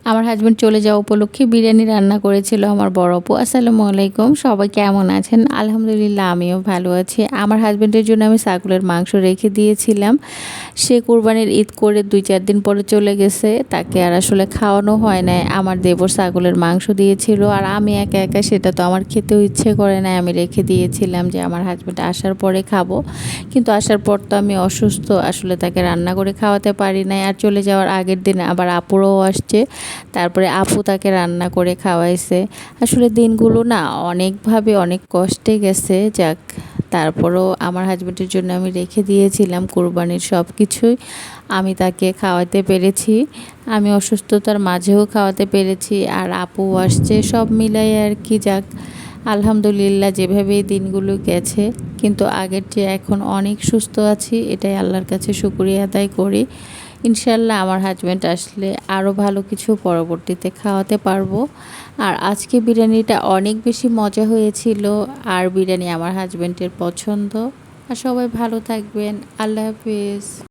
আমার হাজব্যান্ড চলে যাওয়া উপলক্ষে বিরিয়ানি রান্না করেছিল আমার বড় আপু। আসসালামু আলাইকুম, সবাই কেমন আছেন? আলহামদুলিল্লাহ আমিও ভালো আছি। আমার হাজব্যান্ডের জন্য আমি ছাগলের মাংস রেখে দিয়েছিলাম। সে কোরবানির ঈদ করে ২-৪ দিন পরে চলে গেছে, তাকে আর আসলে খাওয়ানো হয় নাই। আমার দেবর ছাগলের মাংস দিয়েছিল আর আমি একা একা সেটা তো আমার খেতেও ইচ্ছে করে নাই, আমি রেখে দিয়েছিলাম যে আমার হাজব্যান্ড আসার পরে খাবো। কিন্তু আসার পর তো আমি অসুস্থ, আসলে তাকে রান্না করে খাওয়াতে পারি নাই। আর চলে যাওয়ার আগের দিন আবার আপুরাও আসছে, তারপরে আপু তাকে রান্না করে খাওয়াইছে। আসলে দিনগুলো না অনেকভাবে অনেক কষ্টে গেছে। যাক, তারপরেও আমার হাজব্যান্ডের জন্য আমি রেখে দিয়েছিলাম কোরবানির সব কিছুই, আমি তাকে খাওয়াতে পেরেছি। আমি অসুস্থতার মাঝেও খাওয়াতে পেরেছি, আর আপু আসছে, সব মিলাই আর কি। যাক, আলহামদুলিল্লাহ যেভাবে দিনগুলো গেছে, কিন্তু আগের চেয়ে এখন অনেক সুস্থ আছি, এটাই আল্লাহর কাছে শুকরিয়া আদায় করি। ইনশাল্লাহ আমার হাজব্যান্ড আসলে আরও ভালো কিছু পরবর্তীতে খাওয়াতে পারবো। আর আজকে বিরিয়ানিটা অনেক বেশি মজা হয়েছিল, আর বিরিয়ানি আমার হাজব্যান্ডের পছন্দ। আর সবাই ভালো থাকবেন। আল্লাহ হাফিজ।